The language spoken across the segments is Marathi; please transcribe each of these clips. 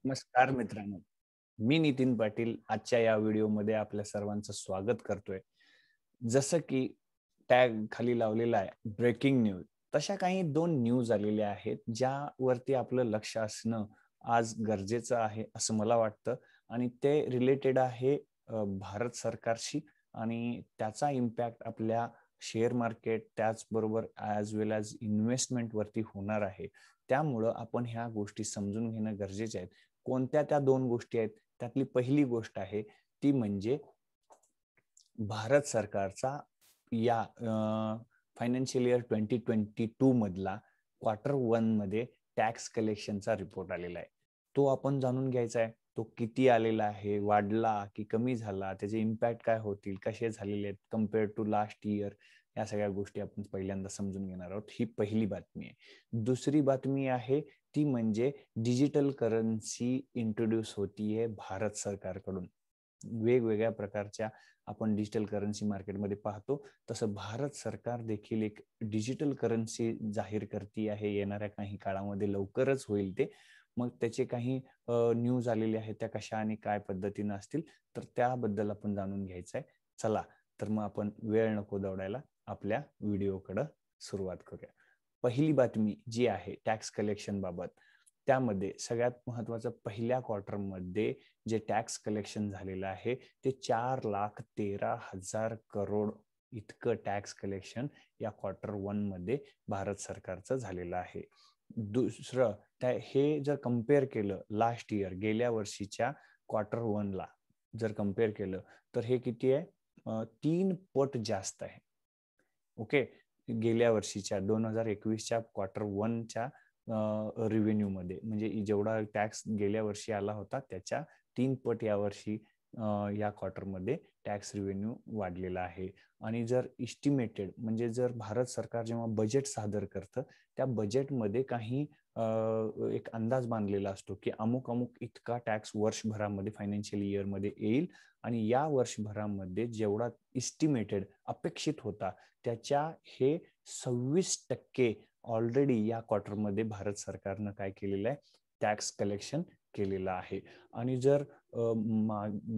नमस्कार मित्रांनो, मी नितीन पाटील आजच्या या व्हिडिओमध्ये आपल्या सर्वांचं स्वागत करतोय. जसं की टॅग खाली लावलेला आहे ब्रेकिंग न्यूज, तशा काही दोन न्यूज आलेल्या आहेत ज्यावरती आपलं लक्ष असणं आज गरजेचं आहे असं मला वाटतं. आणि ते रिलेटेड आहे भारत सरकारशी आणि त्याचा इम्पॅक्ट आपल्या शेअर मार्केट त्याचबरोबर ॲज वेल ॲज इन्व्हेस्टमेंट वरती होणार आहे. त्यामुळं आपण ह्या गोष्टी समजून घेणं गरजेचे आहे. कोणत्या त्या दोन गोष्टी आहेत? त्यातली पहिली गोष्ट आहे ती म्हणजे भारत सरकारचा या फायनान्शियल इयर 2022 मधला Q1 मध्ये टॅक्स कलेक्शनचा रिपोर्ट आलेला आहे. तो आपण जाणून घ्यायचा आहे. तो किती आलेला आहे, वाढला की कमी झाला, त्याचे इम्पॅक्ट काय होतील, कसे झालेले आहेत कम्पेअर्ड टू लास्ट इयर, या सगळ्या गोष्टी आपण पहिल्यांदा समजून घेणार आहोत. ही पहिली बातमी आहे. दुसरी बातमी आहे ती म्हणजे डिजिटल करन्सी इंट्रोड्यूस होतीये भारत सरकारकडून. वेगवेगळ्या प्रकारच्या आपण डिजिटल करन्सी मार्केटमध्ये पाहतो, तसं भारत सरकार देखील एक डिजिटल करन्सी जाहीर करते आहे. येणाऱ्या काही काळामध्ये लवकरच होईल ते. मग त्याचे काही न्यूज आलेले आहेत, त्या कशा आणि काय पद्धतीनं असतील तर त्याबद्दल आपण जाणून घ्यायचं आहे. चला तर मग आपण वेळ नको दौडायला आपल्या व्हिडिओकडे सुरुवात करूया. पहिली बातमी जी आहे टॅक्स कलेक्शन बाबत, त्यामध्ये सगळ्यात महत्वाचं पहिल्या क्वार्टरमध्ये जे टॅक्स कलेक्शन झालेलं आहे ते 4,13,000 करोड इतकं टॅक्स कलेक्शन या Q1 मध्ये भारत सरकारचं झालेलं आहे. दुसरं हे जर कम्पेअर केलं लास्ट इयर गेल्या वर्षीच्या Q1 ला जर कम्पेअर केलं तर हे किती आहे? 3 पट जास्त आहे. ओके, गेल्या वर्षीच्या 2021च्या Q1च्या रेव्हेन्यू मध्ये, म्हणजे जेवढा टॅक्स गेल्या वर्षी आला होता त्याच्या 3 पट या वर्षी या क्वार्टरमध्ये टॅक्स रेव्हेन्यू वाढलेला आहे. आणि जर इस्टिमेटेड म्हणजे जर भारत सरकार जेव्हा बजेट सादर करतं त्या बजेटमध्ये काही एक अंदाज बांधलेला असतो की अमुक अमुक इतका टॅक्स वर्षभरामध्ये फायनान्शियल इयर मध्ये येईल आणि या वर्षभरामध्ये जेवढा इस्टिमेटेड अपेक्षित होता त्याच्या हे 26% ऑलरेडी या क्वार्टरमध्ये भारत सरकारनं काय केलेलं आहे? टॅक्स कलेक्शन केलेलं आहे. आणि जर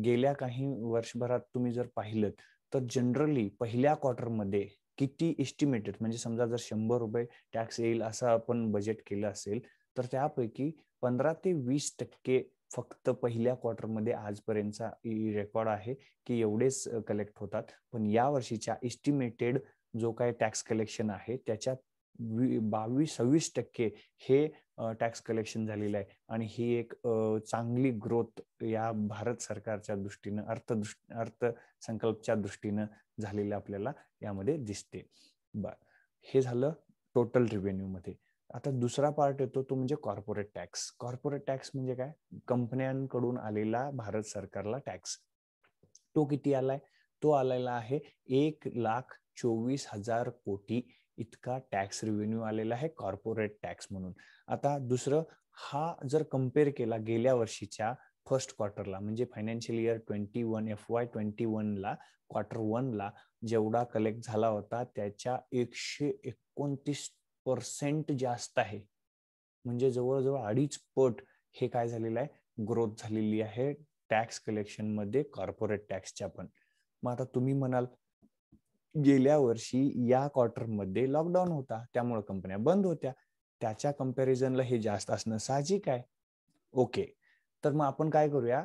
गेल्या काही वर्षभरात तुम्ही जर पाहिलं तर जनरली पहिल्या क्वार्टरमध्ये किती इस्टिमेटेड, म्हणजे समजा जर 100 रुपये टॅक्स येईल असं आपण बजेट केलं असेल तर त्यापैकी 15 ते 20% फक्त पहिल्या क्वार्टरमध्ये आजपर्यंतचा रेकॉर्ड आहे की एवढेच कलेक्ट होतात. पण या वर्षीच्या इस्टिमेटेड जो काय टॅक्स कलेक्शन आहे त्याच्यात 22-26% हे टॅक्स कलेक्शन झालेलं आहे. आणि ही एक चांगली ग्रोथ या भारत सरकारच्या दृष्टीनं अर्थसंकल्पच्या दृष्टीनं झालेलं आपल्याला यामध्ये दिसते. हे झालं टोटल रेव्हेन्यू मध्ये. आता दुसरा पार्ट येतो तो म्हणजे कॉर्पोरेट टॅक्स. कॉर्पोरेट टॅक्स म्हणजे काय? कंपन्यांकडून आलेला भारत सरकारला टॅक्स. तो किती आलाय? तो आलेला आहे 1,24,000 कोटी इतका टॅक्स रेव्हेन्यू आलेला आहे कॉर्पोरेट टॅक्स म्हणून. आता दुसरं, हा जर कम्पेअर केला गेल्या वर्षीच्या फर्स्ट क्वार्टरला म्हणजे फायनान्शियल इयर 21 FY21 ला Q1 ला जेवढा कलेक्ट झाला होता त्याच्या 129% जास्त आहे. म्हणजे जवळजवळ 2.5 पट हे काय झालेलं आहे? ग्रोथ झालेली आहे टॅक्स कलेक्शन मध्ये कॉर्पोरेट टॅक्सच्या पण. मग आता तुम्ही म्हणाल गेल्या वर्षी या क्वार्टरमध्ये लॉकडाऊन होता त्यामुळे कंपन्या बंद होत्या, त्याच्या कंपॅरिझनला हे जास्त असणं साहजिक आहे. ओके, तर मग आपण काय करूया,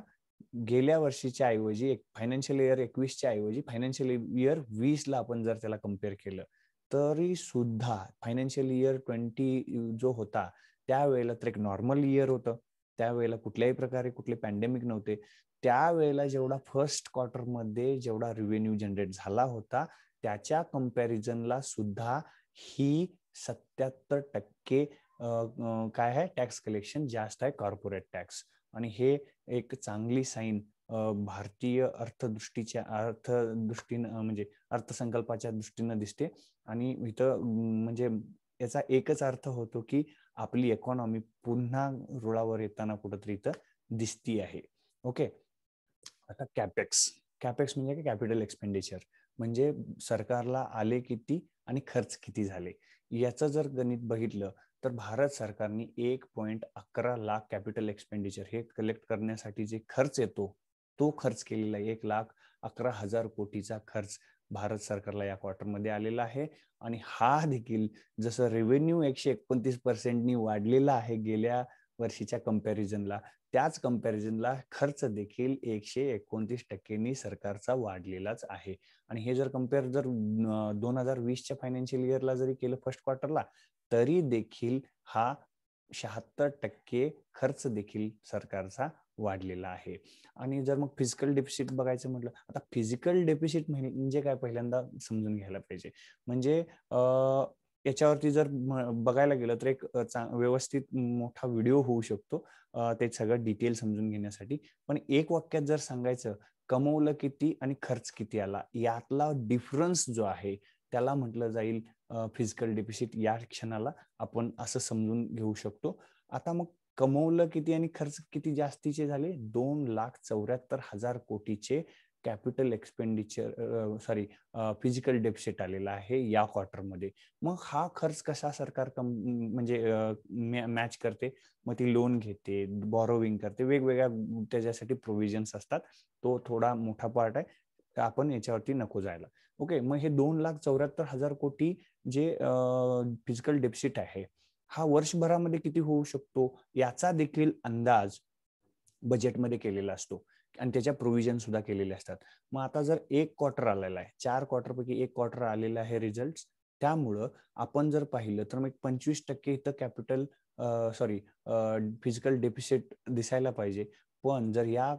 गेल्या वर्षीच्या ऐवजी फायनान्शियल इयर 21च्या ऐवजी फायनान्शियल इयर 20 ला आपण जर त्याला कम्पेअर केलं तरी सुद्धा फायनान्शियल इयर 20 जो होता त्यावेळेला तर एक नॉर्मल इयर होतं. त्यावेळेला कुठल्याही प्रकारे कुठले पॅन्डेमिक नव्हते. त्यावेळेला जेवढा फर्स्ट क्वार्टर मध्ये जेवढा रेव्हेन्यू जनरेट झाला होता त्याच्या कंपॅरिझनला सुद्धा ही 77% काय आहे? टॅक्स कलेक्शन जास्त आहे कॉर्पोरेट टॅक्स. आणि हे एक चांगली साईन भारतीय अर्थदृष्टीनं म्हणजे अर्थसंकल्पाच्या दृष्टीनं दिसते. आणि इथं म्हणजे याचा एकच अर्थ होतो की आपली इकॉनॉमी पुन्हा रुळावर येताना कुठंतरी इथं दिसती आहे. ओके, आता कॅपेक्स म्हणजे काय? कॅपिटल एक्सपेंडिचर, म्हणजे सरकारला आले किती आणि खर्च किती झाले याचं जर गणित बघितलं तर भारत सरकारने 1.11 लाख कॅपिटल एक्सपेंडिचर हे कलेक्ट करण्यासाठी जे खर्च येतो तो खर्च केलेला आहे. 1,11,000 कोटीचा खर्च भारत सरकारला या क्वार्टरमध्ये आलेला आहे. आणि हा देखील जसं रेव्हेन्यू 129% वाढलेला आहे गेल्या वर्षीच्या कंपॅरिझनला, त्याच कंपॅरिझनला खर्च देखील 129% सरकारचा वाढलेलाच आहे. आणि हे जर कम्पेअर जर 2020च्या फायनान्शियल इयरला जरी केलं फर्स्ट क्वार्टरला, तरी देखील हा 76% खर्च देखील सरकारचा वाढलेला आहे. आणि जर मग फिजिकल डेफिसिट बघायचं म्हटलं, आता फिजिकल डेफिसिट म्हणजे काय पहिल्यांदा समजून घ्यायला पाहिजे. म्हणजे याच्यावरती जर बघायला गेलं तर एक व्यवस्थित मोठा व्हिडिओ होऊ शकतो ते सगळं डिटेल समजून घेण्यासाठी. पण एक वाक्यात जर सांगायचं, कमवलं किती आणि खर्च किती आला यातला डिफरन्स जो आहे त्याला म्हटलं जाईल फिजिकल डेफिसिट. या क्षणाला आपण असं समजून घेऊ शकतो. आता मग कमवलं किती आणि खर्च किती जास्तीचे झाले? 2,74,000 कोटीचे कॅपिटल एक्सपेंडिचर फिजिकल डेफिसिट आलेला आहे या क्वार्टरमध्ये. मग हा खर्च कसा सरकार म्हणजे मॅच करते? मग ती लोन घेते, बॉरोविंग करते, वेगवेगळ्या त्याच्यासाठी प्रोव्हिजन्स असतात. तो थोडा मोठा पार्ट आहे, आपण याच्यावरती नको जायला. ओके, मग हे 2,74,000 कोटी जे फिजिकल डेफिसिट आहे हा वर्षभरामध्ये किती होऊ शकतो याचा देखील अंदाज बजेटमध्ये केलेला असतो आणि त्याच्या प्रोव्हिजन सुद्धा केलेले असतात. मग आता जर एक क्वार्टर आलेला आहे, 4 क्वार्टरपैकी एक क्वार्टर आलेला आहे रिझल्ट, त्यामुळं आपण जर पाहिलं तर मग 25% इथं कॅपिटल फिजिकल डेफिसिट दिसायला पाहिजे. पण जर या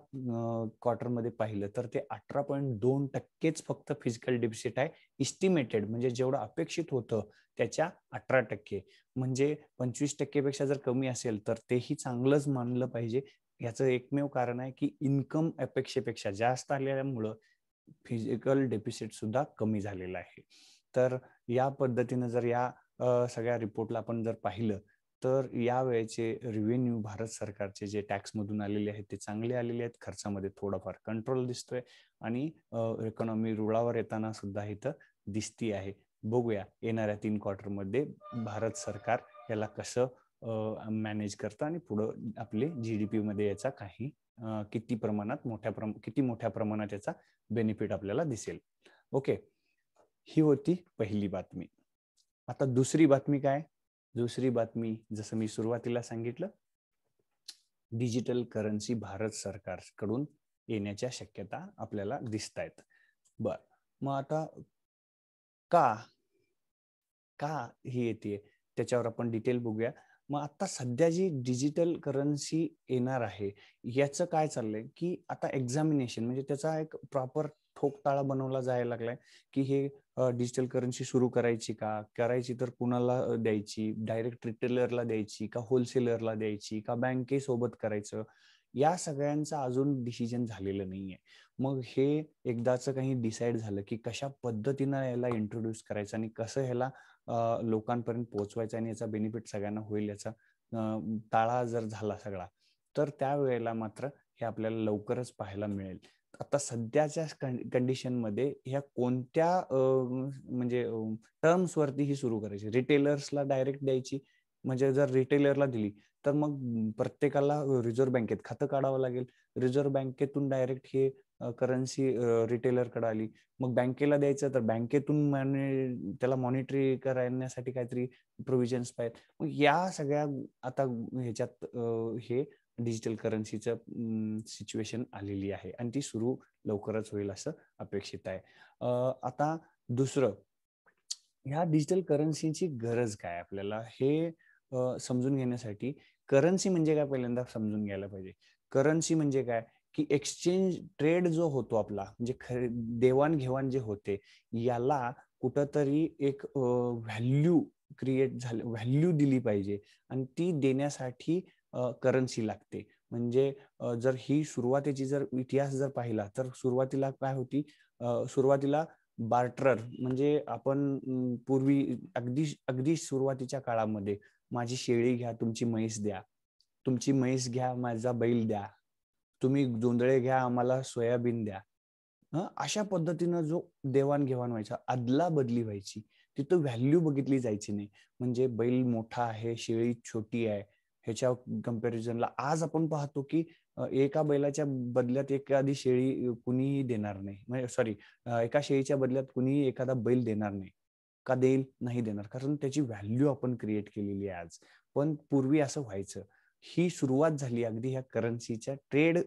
क्वार्टरमध्ये पाहिलं तर ते 18.2% फक्त फिजिकल डेफिसिट आहे इस्टिमेटेड, म्हणजे जेवढं अपेक्षित होतं त्याच्या 18%. म्हणजे 25% पेक्षा जर कमी असेल तर तेही चांगलंच मानलं पाहिजे. याचं एकमेव कारण आहे की इन्कम अपेक्षेपेक्षा जास्त आलेल्यामुळं फिजिकल डेफिसिट सुद्धा कमी झालेला आहे. तर या पद्धतीनं जर या सगळ्या रिपोर्टला आपण जर पाहिलं तर या वेळेचे रेव्हेन्यू भारत सरकारचे जे टॅक्स मधून आलेले आहेत ते चांगले आलेले आहेत. खर्चामध्ये थोडाफार कंट्रोल दिसतोय आणि इकॉनॉमी रुळावर येताना सुद्धा इथं दिसती आहे. बघूया येणाऱ्या 3 क्वार्टरमध्ये भारत सरकार याला कसं मॅनेज करतं आणि पुढं आपले GDP मध्ये याचा काही किती मोठ्या प्रमाणात याचा बेनिफिट आपल्याला दिसेल. ओके, ही होती पहिली बातमी. आता दुसरी बातमी काय? दुसरी बातमी जसं मी सुरुवातीला सांगितलं, डिजिटल करन्सी भारत सरकारकडून येण्याच्या शक्यता आपल्याला दिसत आहेत. बर, मग आता का ही येते त्याच्यावर आपण डिटेल बघूया. मग आता सध्या जी डिजिटल करन्सी येणार आहे याचं काय चाललंय की आता एक्झामिनेशन म्हणजे त्याचा एक प्रॉपर ठोकताळा बनवला जायला लागलाय की हे डिजिटल करन्सी सुरू करायची तर कुणाला द्यायची, डायरेक्ट रिटेलरला द्यायची का होलसेलरला द्यायची का बँकेसोबत करायचं, या सगळ्यांचं अजून डिसिजन झालेलं नाहीये. मग हे एकदाच काही डिसाईड झालं की कशा पद्धतीनं याला इंट्रोड्यूस करायचं आणि कसं ह्याला लोकांपर्यंत पोहोचवायचं आणि याचा बेनिफिट सगळ्यांना होईल याचा ताळा जर झाला सगळा, तर त्यावेळेला मात्र हे आपल्याला लवकरच पाहायला मिळेल. आता सध्याच्या कंडिशनमध्ये ह्या कोणत्या म्हणजे टर्म्स वरती ही सुरू करायची? रिटेलर्सला डायरेक्ट द्यायची, म्हणजे जर रिटेलरला दिली तर मग प्रत्येकाला रिझर्व्ह बँकेत खातं काढावं लागेल. रिझर्व्ह बँकेतून डायरेक्ट हे करन्सी रिटेलरकडे आली, मग बँकेला द्यायचं तर बँकेतून त्याला मॉनिटरी करण्यासाठी काहीतरी प्रोव्हिजन्स पाहिजे. मग या सगळ्या आता ह्याच्यात हे डिजिटल करन्सीचं सिच्युएशन आलेली आहे आणि ती सुरू लवकरच होईल असं अपेक्षित आहे. आता दुसरं, ह्या डिजिटल करन्सीची गरज काय आपल्याला हे समजून घेण्यासाठी करन्सी म्हणजे काय पहिल्यांदा समजून घ्यायला पाहिजे. करन्सी म्हणजे काय की एक्सचेंज ट्रेड जो होतो आपला, म्हणजे देवाणघेवाण जे होते याला कुठंतरी एक व्हॅल्यू क्रिएट झाली, व्हॅल्यू दिली पाहिजे आणि ती देण्यासाठी करन्सी लागते. म्हणजे जर ही सुरुवातीची जर इतिहास जर पाहिला तर सुरुवातीला काय होती, सुरुवातीला बार्टर म्हणजे आपण पूर्वी अगदी सुरुवातीच्या काळामध्ये माझी शेळी घ्या, तुमची म्हैस द्या, तुमची म्हैस घ्या, माझा बैल द्या, तुम्ही जोंधळे घ्या, आम्हाला सोयाबीन द्या. अशा पद्धतीनं जो देवाणघेवाण व्हायचा, अदला बदली व्हायची, तिथं व्हॅल्यू बघितली जायची नाही. म्हणजे बैल मोठा आहे, शेळी छोटी आहे, ह्याच्या कम्पॅरिझनला आज आपण पाहतो की एका बैलाच्या बदल्यात एखादी शेळी कुणीही देणार नाही. म्हणजे सॉरी, एका शेळीच्या बदल्यात कुणीही एखादा बैल देणार नाही. का देईल? नाही देणार. कारण त्याची व्हॅल्यू आपण क्रिएट केलेली आहे आज. पण पूर्वी असं व्हायचं. ही सुरुवात झाली अगदी ह्या करन्सीच्या ट्रेड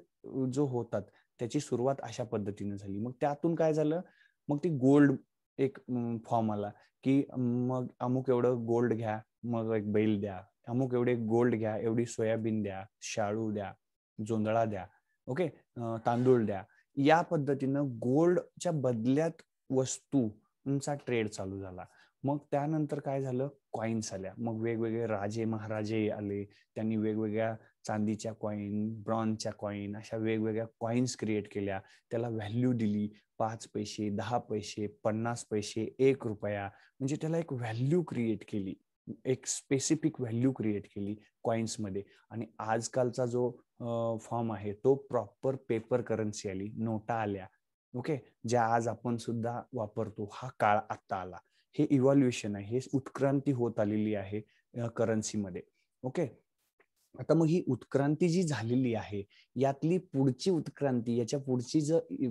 जो होतात त्याची सुरुवात अशा पद्धतीने झाली. मग त्यातून काय झालं? मग ती गोल्ड एक फॉर्म आला, की मग अमुक एवढं गोल्ड घ्या, मग एक बैल द्या. अमुक एवढे गोल्ड घ्या, एवढी सोयाबीन द्या, शाळू द्या, जोंधळा द्या, ओके, तांदूळ द्या. या पद्धतीनं गोल्डच्या बदल्यात वस्तूंचा ट्रेड चालू झाला. मग त्यानंतर काय झालं? कॉइन्स आल्या. मग वेगवेगळे राजे महाराजे आले. त्यांनी वेगवेगळ्या चांदीच्या कॉईन, ब्रॉन्झच्या कॉईन, अशा वेगवेगळ्या कॉइन्स क्रिएट केल्या. त्याला व्हॅल्यू दिली. 5 पैसे, 10 पैसे, 50 पैसे, 1 रुपया, म्हणजे त्याला एक व्हॅल्यू क्रिएट केली. एक स्पेसिफिक व्हॅल्यू क्रिएट केली कॉइन्समध्ये. आणि आजकालचा जो फॉर्म आहे तो प्रॉपर पेपर करन्सी आली, नोटा आल्या, ओके, ज्या आज आपण सुद्धा वापरतो. हा काळ आता आला. हे इव्हॉल्युशन आहे, हे उत्क्रांती होत आलेली आहे करन्सीमध्ये. ओके. आता मग ही उत्क्रांती जी झालेली आहे यातली पुढची उत्क्रांती, याच्या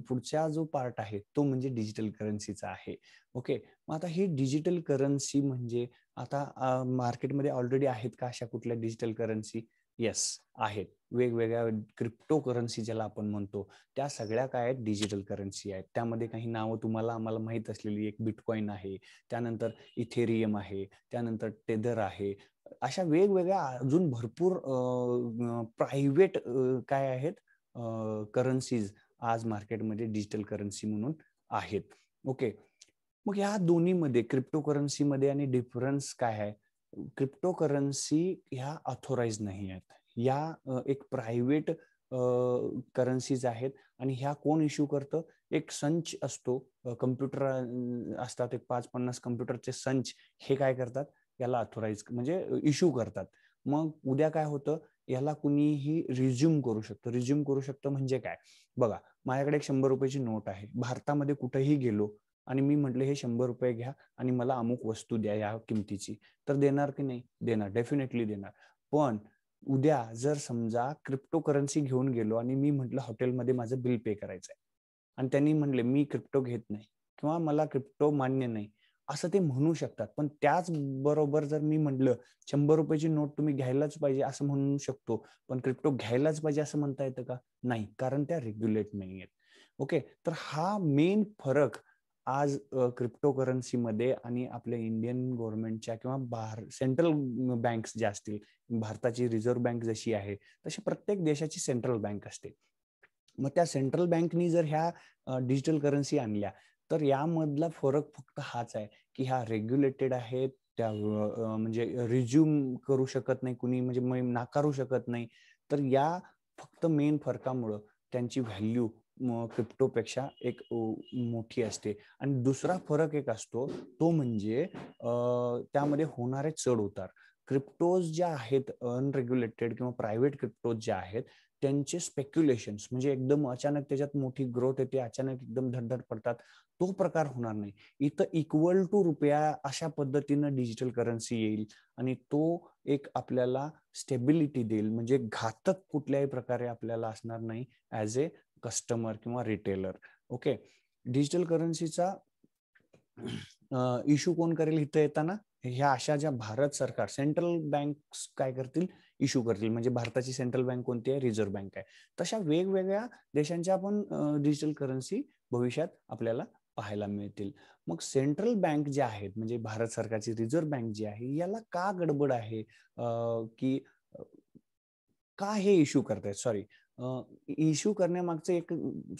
पुढचा जो पार्ट आहे तो म्हणजे डिजिटल करन्सीचा आहे. ओके. मग आता ही डिजिटल करन्सी म्हणजे आता मार्केटमध्ये ऑलरेडी आहेत का अशा कुठल्या डिजिटल करन्सी? येस, आहेत. वेगवेगळ्या क्रिप्टो करन्सी ज्याला आपण म्हणतो त्या सगळ्या काय आहेत? डिजिटल करन्सी आहेत. त्यामध्ये काही नावं तुम्हाला आम्हाला माहित असलेली एक बिटकॉइन आहे, त्यानंतर इथेरियम आहे, त्यानंतर टेदर आहे. अशा वेगवेगळ्या अजून भरपूर प्रायव्हेट काय आहेत करन्सीज आज मार्केटमध्ये डिजिटल करन्सी म्हणून आहेत. ओके. मग ह्या दोन्हीमध्ये क्रिप्टो करन्सीमध्ये आणि डिफरन्स काय आहे? क्रिप्टो करन्सी ह्या ऑथोराइज नाही आहेत. या एक प्रायव्हेट करन्सीज आहेत. आणि ह्या कोण इश्यू करतं? एक संच असतो, कम्प्युटर असतात, एक 5-50 कम्प्युटरचे संच हे काय करतात? याला ऑथोराइज म्हणजे इश्यू करतात. मग उद्या काय होतं? याला कुणीही रिझ्यूम करू शकतं. रिझ्यूम करू शकतं म्हणजे काय? बघा, माझ्याकडे एक 100 रुपयाची नोट आहे. भारतामध्ये कुठेही गेलो आणि मी म्हटलं हे 100 रुपये घ्या आणि मला अमुक वस्तू द्या या किमतीची, तर देणार की नाही? देणार, डेफिनेटली देणार. पण उद्या जर समजा क्रिप्टो करन्सी घेऊन गेलो आणि मी म्हटलं हॉटेलमध्ये माझं बिल पे करायचं आहे आणि त्यांनी म्हणले मी क्रिप्टो घेत नाही किंवा मला क्रिप्टो मान्य नाही, असं ते म्हणू शकतात. पण त्याच बरोबर जर मी म्हटलं 100 रुपयाची नोट तुम्ही घ्यायलाच पाहिजे असं म्हणू शकतो, पण क्रिप्टो घ्यायलाच पाहिजे असं म्हणता येतं का? नाही, कारण त्या रेग्युलेट नाही आहेत. ओके. तर हा मेन फरक आज क्रिप्टो करन्सीमध्ये आणि आपल्या इंडियन गव्हर्नमेंटच्या किंवा सेंट्रल बँक्स ज्या असतील, भारताची रिझर्व्ह बँक जशी आहे तशी प्रत्येक देशाची सेंट्रल बँक असते. मग त्या सेंट्रल बँकनी जर ह्या डिजिटल करन्सी आणल्या तर यामधला फरक फक्त हाच आहे की ह्या रेग्युलेटेड आहेत. त्या म्हणजे रिझ्यूम करू शकत नाही कुणी, म्हणजे नाकारू शकत नाही. तर या फक्त मेन फरकामुळं त्यांची व्हॅल्यू क्रिप्टोपेक्षा एक मोठी असते. आणि दुसरा फरक एक असतो तो म्हणजे त्यामध्ये होणारे चढ उतार. क्रिप्टोज ज्या आहेत अनरेग्युलेटेड किंवा प्रायव्हेट क्रिप्टोज ज्या आहेत त्यांचे स्पेक्युलेशन्स म्हणजे एकदम अचानक त्याच्यात मोठी ग्रोथ येते, अचानक एकदम धडधड पडतात, तो प्रकार होणार नाही. इथं इक्वल टू रुपया अशा पद्धतीनं डिजिटल करन्सी येईल आणि तो एक आपल्याला स्टेबिलिटी देईल. म्हणजे घातक कुठल्याही प्रकारे आपल्याला असणार नाही ऍज ए कस्टमर किंवा रिटेलर. ओके. डिजिटल करन्सीचा इश्यू कोण करेल इथं येताना? ह्या अशा ज्या भारत सरकार सेंट्रल बँक काय करतील? इश्यू करतील. म्हणजे भारताची सेंट्रल बँक कोणती आहे? रिझर्व्ह बँक आहे. तशा वेगवेगळ्या देशांच्या पण डिजिटल करन्सी भविष्यात आपल्याला पाहायला मिळतील. मग सेंट्रल बँक ज्या आहेत म्हणजे भारत सरकारची रिझर्व्ह बँक जी आहे याला का गडबड आहे की का हे इश्यू करतायत? सॉरी, इश्यू करण्यामागचं एक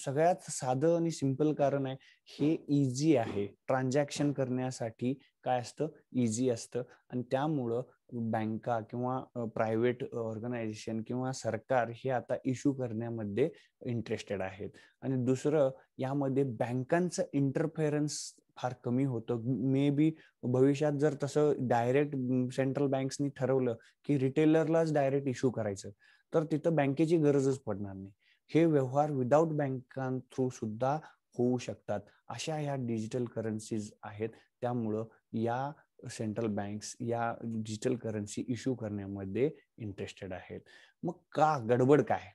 सगळ्यात साधं आणि सिंपल कारण आहे. हे इझी आहे ट्रान्झॅक्शन करण्यासाठी. काय असतं? इझी असतं. आणि त्यामुळं बँका किंवा प्रायव्हेट ऑर्गनायझेशन किंवा सरकार हे आता इश्यू करण्यामध्ये इंटरेस्टेड आहेत. आणि दुसरं, यामध्ये बँकांचं इंटरफेरन्स फार कमी होतं. मे बी भविष्यात जर तसं डायरेक्ट सेंट्रल बँक्सनी ठरवलं की रिटेलरलाच डायरेक्ट इश्यू करायचं तर तिथं बँकेची गरजच पडणार नाही. हे व्यवहार विदाउट बँकां थ्रू सुद्धा होऊ शकतात. अशा ह्या डिजिटल करन्सीज आहेत. त्यामुळं या सेंट्रल बँक्स या डिजिटल करन्सी इश्यू करण्यामध्ये इंटरेस्टेड आहेत. मग का गडबड काय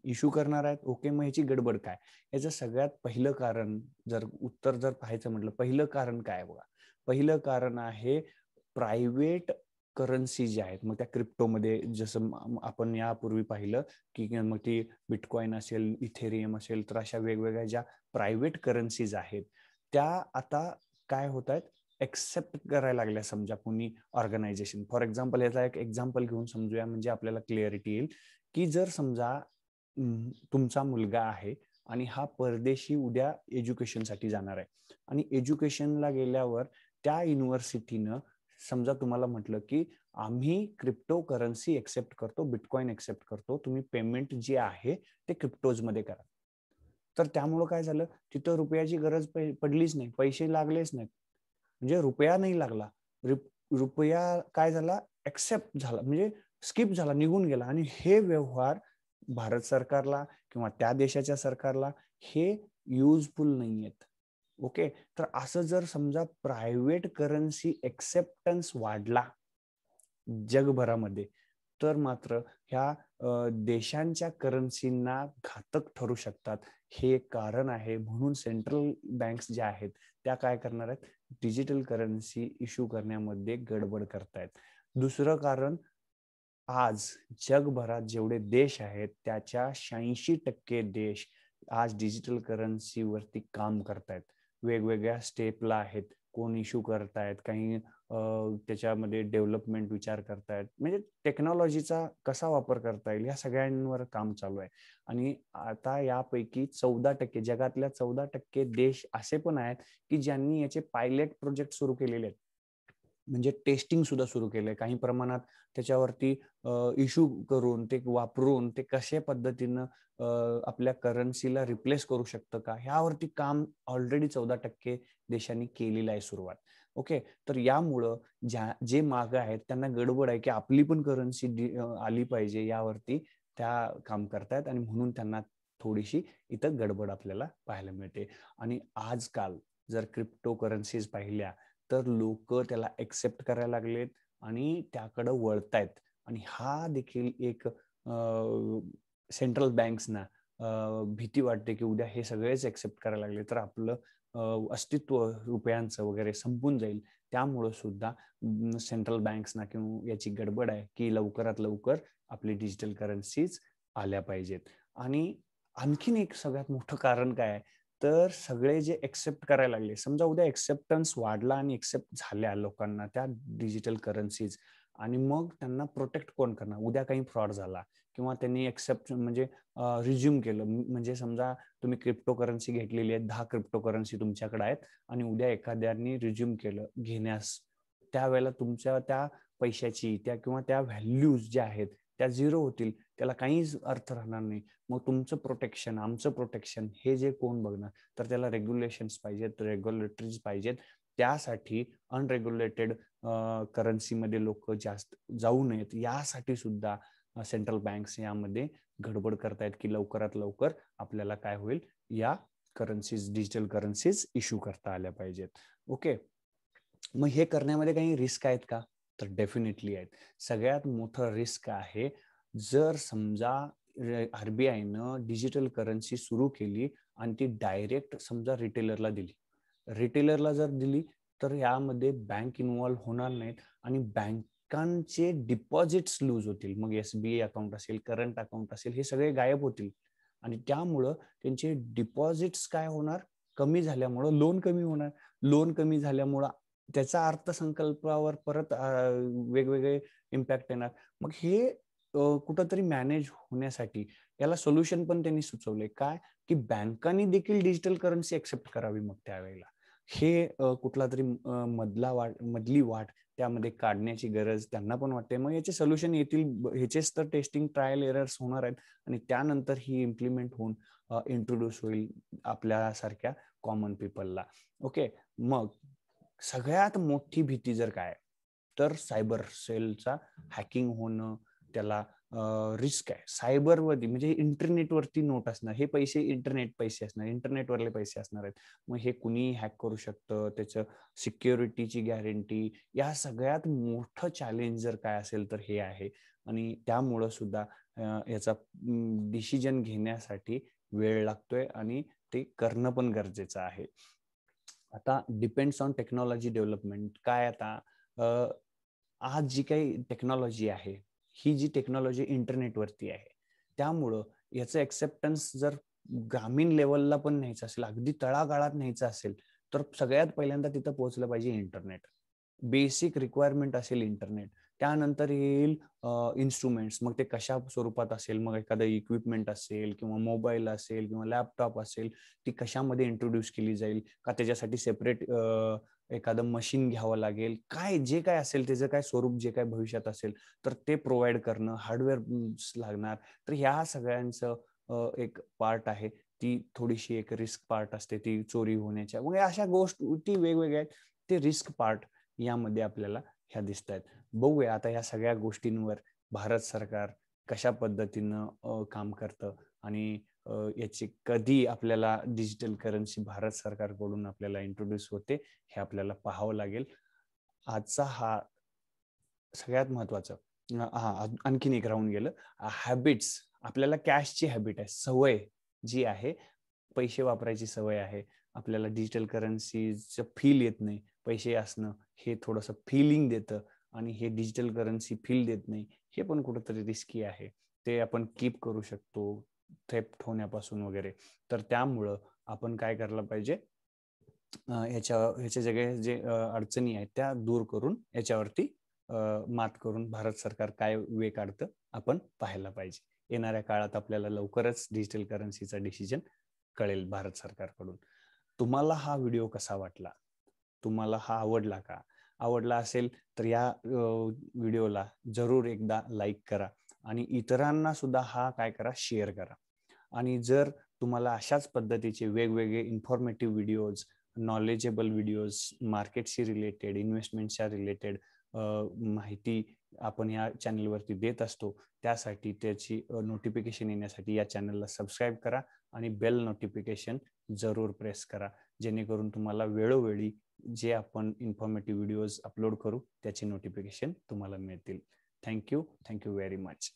इश्यू करणार आहेत? ओके, मग ह्याची गडबड काय? याचं सगळ्यात पहिलं कारण जर पाहायचं म्हटलं, पहिलं कारण काय बघा, पहिलं कारण आहे प्रायव्हेट करन्सी जे आहेत. मग त्या क्रिप्टोमध्ये जसं आपण यापूर्वी पाहिलं की मग ती बिटकॉइन असेल, इथेरियम असेल, तर अशा वेगवेगळ्या ज्या प्रायव्हेट करन्सीज आहेत त्या आता काय होत आहेत, एक्सेप्ट करायला लागल्या. समजा कोणी ऑर्गनायझेशन, फॉर एक्झाम्पल याचा एक एक्झाम्पल घेऊन समजूया म्हणजे आपल्याला क्लिअरिटी येईल की जर समजा तुमचा मुलगा आहे आणि हा परदेशी उद्या एज्युकेशनसाठी जाणार आहे आणि एज्युकेशनला गेल्यावर त्या युनिव्हर्सिटीनं समजा तुम्हाला म्हटलं की आम्ही क्रिप्टो करन्सी एक्सेप्ट करतो, बिटकॉइन एक्सेप्ट करतो, तुम्ही पेमेंट जे आहे ते क्रिप्टोजमध्ये करा. तर त्यामुळं काय झालं, तिथं रुपयाची गरज पडलीच नाही, पैसे लागलेच नाहीत, म्हणजे रुपया नाही लागला. रुपया काय झाला, एक्सेप्ट झाला, म्हणजे स्किप झाला, निघून गेला. आणि हे व्यवहार भारत सरकारला किंवा त्या देशाच्या सरकारला हे युजफुल नाही आहेत. ओके, तर असं जर समजा प्रायव्हेट करन्सी एक्सेप्टन्स वाढला जगभरामध्ये तर मात्र ह्या देशांच्या करन्सींना घातक ठरू शकतात. हे एक कारण आहे. म्हणून सेंट्रल बँक्स ज्या आहेत त्या काय करणार आहेत, डिजिटल करन्सी इश्यू करण्यामध्ये गडबड करतायत. दुसरं कारण, आज जगभरात जेवढे देश आहेत त्याच्या 86% देश आज डिजिटल करन्सीवरती काम करतायत. वेगवेगळ्या स्टेपला आहेत, कोण इश्यू करतायत, काही त्याच्यामध्ये डेव्हलपमेंट विचार करतायत, म्हणजे टेक्नॉलॉजीचा कसा वापर करता येईल या सगळ्यांवर काम चालू आहे. आणि आता यापैकी 14% जगातल्या 14% देश असे पण आहेत की ज्यांनी याचे पायलट प्रोजेक्ट सुरू केलेले आहेत, म्हणजे टेस्टिंग सुद्धा सुरू केलंय. काही प्रमाणात त्याच्यावरती इश्यू करून ते वापरून ते कशा पद्धतीनं आपल्या करन्सीला रिप्लेस करू शकतं का, ह्यावरती काम ऑलरेडी 14% देशांनी केलेलं आहे सुरुवात. ओके, तर यामुळं जे मागं आहेत त्यांना गडबड आहे की आपली पण करन्सी आली पाहिजे, यावरती त्या काम करतायत आणि म्हणून त्यांना थोडीशी इथं गडबड आपल्याला पाहायला मिळते. आणि आजकाल जर क्रिप्टो करन्सीज पाहिल्या तर लोक त्याला एक्सेप्ट करायला लागलेत आणि त्याकडे वळतायत. आणि हा देखील एक सेंट्रल बँक्सना भीती वाटते की उद्या हे सगळेच एक्सेप्ट करायला लागले तर आपलं अस्तित्व रुपयांचं वगैरे संपून जाईल. त्यामुळं सुद्धा सेंट्रल बँक्सना किंवा याची गडबड आहे की लवकरात लवकर आपली डिजिटल करन्सीज आल्या पाहिजेत. आणि आणखीन एक सगळ्यात मोठं कारण काय आहे, तर सगळे जे एक्सेप्ट करायला लागले, समजा उद्या एक्सेप्टन्स वाढला आणि एक्सेप्ट झाल्या लोकांना त्या डिजिटल करन्सीज, आणि मग त्यांना प्रोटेक्ट कोण करणार? उद्या काही फ्रॉड झाला किंवा त्यांनी एक्सेप्ट म्हणजे रिझ्यूम केलं, म्हणजे समजा तुम्ही क्रिप्टो करन्सी घेतलेली आहे, 10 क्रिप्टो करन्सी तुमच्याकडे आहेत आणि उद्या एखाद्याने रिझ्यूम केलं घेण्यास, त्यावेळेला तुमच्या त्या पैशाची किंवा त्या व्हॅल्यूज ज्या आहेत त्या झिरो होतील, त्याला काहीच अर्थ राहणार नाही. मग तुमचं प्रोटेक्शन, आमचं प्रोटेक्शन हे जे कोण बघणार? तर त्याला रेग्युलेशन्स पाहिजेत, रेग्युलेटरीज पाहिजेत. त्यासाठी अनरेग्युलेटेड करन्सीमध्ये लोक जास्त जाऊ नयेत, यासाठी सुद्धा सेंट्रल बँक्स यामध्ये गडबड करतायत की लवकरात लवकर आपल्याला काय होईल, या करन्सीज, डिजिटल करन्सीज इश्यू करता आल्या पाहिजेत. ओके, मग हे करण्यामध्ये काही रिस्क आहेत का? तर डेफिनेटली आहेत. सगळ्यात मोठं रिस्क आहे, जर समजा आरबीआयनं डिजिटल करन्सी सुरू केली आणि ती डायरेक्ट समजा रिटेलरला दिली, रिटेलरला जर दिली तर यामध्ये बँक इन्व्हॉल्व्ह होणार नाहीत आणि बँकांचे डिपॉझिट्स लूज होतील. मग SBI अकाउंट असेल, करंट अकाउंट असेल, हे सगळे गायब होतील आणि त्यामुळं त्यांचे डिपॉझिट्स काय होणार, कमी झाल्यामुळं लोन कमी होणार. लोन कमी झाल्यामुळं त्याचा अर्थसंकल्पावर परत वेगवेगळे इम्पॅक्ट येणार. मग हे कुठंतरी मॅनेज होण्यासाठी याला सोल्युशन पण त्यांनी सुचवले, काय की बँकांनी देखील डिजिटल करन्सी एक्सेप्ट करावी. मग त्यावेळेला हे कुठला तरी मधली वाट त्यामध्ये काढण्याची गरज त्यांना पण वाटते. मग याचे सोल्युशन येतील, ह्याचेच तर टेस्टिंग, ट्रायल, एरर्स होणार आहेत आणि त्यानंतर ही इम्प्लिमेंट होऊन इंट्रोड्यूस होईल आपल्यासारख्या कॉमन पीपलला. ओके, मग सगळ्यात मोठी भीती जर काय, तर सायबर सेलचा हॅकिंग होणं, त्याला रिस्क आहे. सायबरवरती म्हणजे इंटरनेटवरती नोट असणार, हे पैसे इंटरनेट पैसे असणार, इंटरनेटवरले पैसे असणार आहेत. मग हे कुणीही हॅक करू शकतं. त्याचं सिक्युरिटीची गॅरंटी, या सगळ्यात मोठं चॅलेंज जर काय असेल तर हे आहे. आणि त्यामुळं सुद्धा याचा डिसिजन घेण्यासाठी वेळ लागतोय आणि ते करणं पण गरजेचं आहे. आता डिपेंड्स ऑन टेक्नॉलॉजी डेव्हलपमेंट. काय आता आज जी काही टेक्नॉलॉजी आहे, ही जी टेक्नॉलॉजी इंटरनेटवरती आहे, त्यामुळं याचं एक्सेप्टन्स जर ग्रामीण लेवलला पण न्यायचं असेल, अगदी तळागाळात न्यायचं असेल, तर सगळ्यात पहिल्यांदा तिथं पोहोचलं पाहिजे इंटरनेट. बेसिक रिक्वायरमेंट असेल इंटरनेट. त्यानंतर येईल इन्स्ट्रुमेंट्स. मग ते कशा स्वरूपात असेल, मग एखादं इक्विपमेंट असेल किंवा मोबाईल असेल किंवा लॅपटॉप असेल, ती कशामध्ये इंट्रोड्यूस केली जाईल, का त्याच्यासाठी सेपरेट एखादं मशीन घ्यावं लागेल, काय जे काय असेल त्याचं काय स्वरूप जे काय भविष्यात असेल तर ते प्रोव्हाइड करणं, हार्डवेअर लागणार. तर ह्या सगळ्यांचं एक पार्ट आहे. ती थोडीशी एक रिस्क पार्ट असते, ती चोरी होण्याच्या, मग अशा गोष्टी वेगवेगळ्या आहेत. ते रिस्क पार्ट यामध्ये आपल्याला ह्या दिसत आहेत. बघूया आता या सगळ्या गोष्टींवर भारत सरकार कशा पद्धतीनं काम करतं आणि याची कधी आपल्याला डिजिटल करन्सी भारत सरकारकडून आपल्याला इंट्रोड्यूस होते, हे आपल्याला पाहावं लागेल. आजचा हा सगळ्यात महत्वाचं आणखीन एक राहून गेलं, हॅबिट्स. आपल्याला कॅशची हॅबिट आहे, सवय जी आहे, पैसे वापरायची सवय आहे. आपल्याला डिजिटल करन्सीचं फील येत नाही. पैसे असणं हे थोडंसं फिलिंग देतं आणि हे डिजिटल करन्सी फील देत नाही. हे पण कुठंतरी रिस्की आहे. ते आपण कीप करू शकतो थेफ्ट होण्यापासून वगैरे. तर त्यामुळं आपण काय करायला पाहिजे, ह्याच्या जे अडचणी आहेत त्या दूर करून याच्यावरती मात करून भारत सरकार काय वे काढतं आपण पाहायला पाहिजे. येणाऱ्या काळात आपल्याला लवकरच डिजिटल करन्सीचा डिसिजन कळेल भारत सरकारकडून. तुम्हाला हा व्हिडिओ कसा वाटला? तुम्हाला हा आवडला का? आवडला असेल तर या व्हिडिओला जरूर एकदा लाईक करा आणि इतरांना सुद्धा हा काय करा, शेअर करा. आणि जर तुम्हाला अशाच पद्धतीचे वेगवेगळे इन्फॉर्मेटिव्ह व्हिडिओज, नॉलेजेबल व्हिडिओज, मार्केटशी रिलेटेड, इन्व्हेस्टमेंटच्या रिलेटेड माहिती आपण या चॅनलवरती देत असतो, त्यासाठी त्याची नोटिफिकेशन येण्यासाठी या चॅनलला सबस्क्राईब करा आणि बेल नोटिफिकेशन जरूर प्रेस करा, जेणेकरून तुम्हाला वेळोवेळी जे आपण इन्फॉर्मेटिव्ह व्हिडिओज अपलोड करू त्याची नोटिफिकेशन तुम्हाला मिळतील. Thank you very much.